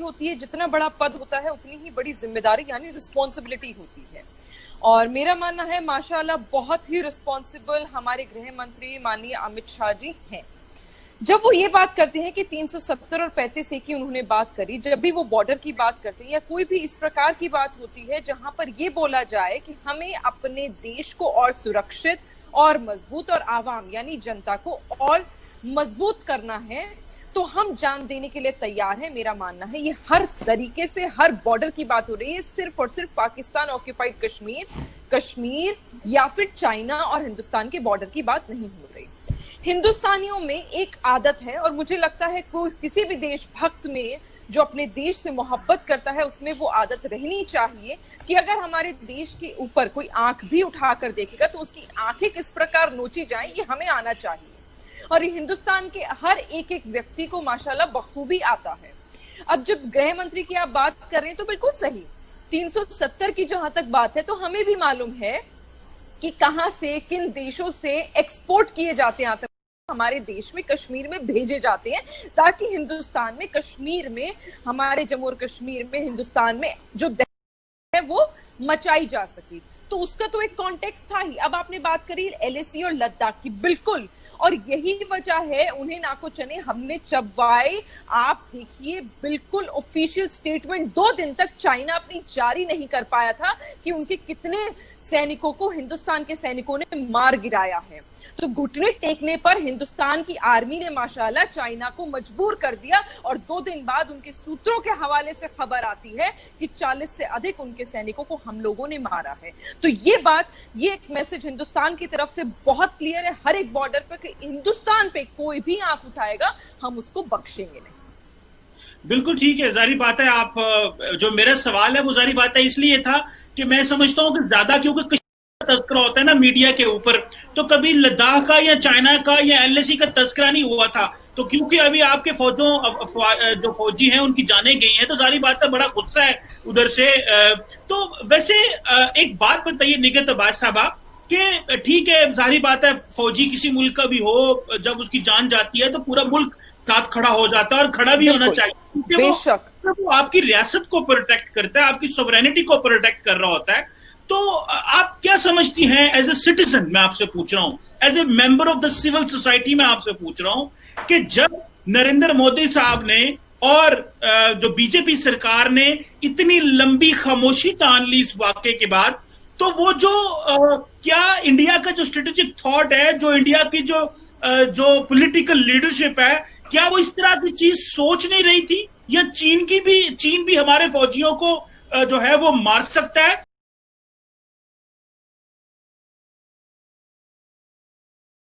होती है, जितना बड़ा पद होता है उतनी ही बड़ी जिम्मेदारी यानी रिस्पॉन्सिबिलिटी होती है। और मेरा मानना है माशाल्लाह बहुत ही रिस्पॉन्सिबल हमारे गृह मंत्री माननीय अमित शाह जी हैं। जब वो ये बात करते हैं कि 370 और 35A की उन्होंने बात करी, जब भी वो बॉर्डर की बात करते हैं या कोई भी इस प्रकार की बात होती है जहां पर ये बोला जाए कि हमें अपने देश को और सुरक्षित और मजबूत और आवाम यानी जनता को और मजबूत करना है, तो हम जान देने के लिए तैयार हैं। मेरा मानना है ये हर तरीके से हर बॉर्डर की बात हो रही है, सिर्फ और सिर्फ पाकिस्तान ऑक्यूपाइड कश्मीर या फिर चाइना और हिंदुस्तान के बॉर्डर की बात नहीं हो रही। हिंदुस्तानियों में एक आदत है और मुझे लगता है कोई किसी भी देशभक्त में जो अपने देश से मोहब्बत करता है उसमें वो आदत रहनी चाहिए कि अगर हमारे देश के ऊपर कोई आंख भी उठाकर देखेगा तो उसकी आंखें किस प्रकार नोची जाएं ये हमें आना चाहिए। और ये हिंदुस्तान के हर एक एक व्यक्ति को माशाल्लाह बखूबी आता है। अब जब गृह मंत्री की आप बात कर रहे हैं तो बिल्कुल सही, 370 की जहां तक बात है तो हमें भी मालूम है कि कहां से किन देशों से एक्सपोर्ट किए जाते हैं हमारे देश में, कश्मीर में भेजे जाते हैं ताकि हिंदुस्तान में, कश्मीर में, हमारे जम्मू और कश्मीर में, हिंदुस्तान में जो है वो मचाई जा सके। तो उसका तो एक कॉन्टेक्स्ट था ही। अब आपने बात करी LAC और लद्दाख की, बिल्कुल, और यही वजह है उन्हें नाको चने हमने चबवाए। आप देखिए बिल्कुल ऑफिशियल स्टेटमेंट 2 दिन तक चाइना अपनी जारी नहीं कर पाया था कि उनके कितने सैनिकों को हिंदुस्तान के सैनिकों ने मार गिराया है। तो घुटने टेकने पर हिंदुस्तान की आर्मी ने माशाल्लाह चाइना को मजबूर कर दिया और 2 दिन बाद उनके सूत्रों के हवाले से खबर आती है कि 40 से अधिक उनके सैनिकों को हम लोगों ने मारा है। तो ये बात, ये एक मैसेज हिंदुस्तान की तरफ से बहुत क्लियर है हर एक बॉर्डर पर कि हिंदुस्तान पे कोई भी आंख उठाएगा हम उसको बख्शेंगे नहीं। बिल्कुल ठीक है, जारी बात है। आप जो मेरा सवाल है वो जारी बात है इसलिए था कि मैं समझता हूँ कि ज्यादा क्योंकि तस्करा होता है ना मीडिया के ऊपर, तो कभी लद्दाख का या चाइना का या LAC का तस्करा नहीं हुआ था। तो क्योंकि अभी आपके फौजों जो फौजी हैं उनकी जाने गई हैं, तो जारी बात है बड़ा गुस्सा है उधर से। तो वैसे एक बात बताइए निगहत अब्बास साहबा कि ठीक है, जारी बात है फौजी किसी मुल्क का भी हो, जब उसकी जान जाती है तो पूरा मुल्क साथ खड़ा हो जाता है और खड़ा भी होना चाहिए क्योंकि वो आपकी रियासत को प्रोटेक्ट करता है, आपकी सॉवरेनिटी को प्रोटेक्ट कर रहा होता है। तो आप क्या समझती हैं एज ए सिटीजन, मैं आपसे पूछ रहा हूं, as a member of the civil society मैं आपसे पूछ रहा हूं कि जब नरेंद्र मोदी साहब ने और जो बीजेपी सरकार ने इतनी लंबी खामोशी तान ली इस वाकये के बाद, तो वो जो क्या इंडिया का जो स्ट्रेटेजिक थॉट है, जो इंडिया की जो पॉलिटिकल लीडरशिप है, क्या वो इस तरह की चीज सोच नहीं रही थी? या चीन भी हमारे फौजियों को जो है वो मार सकता है?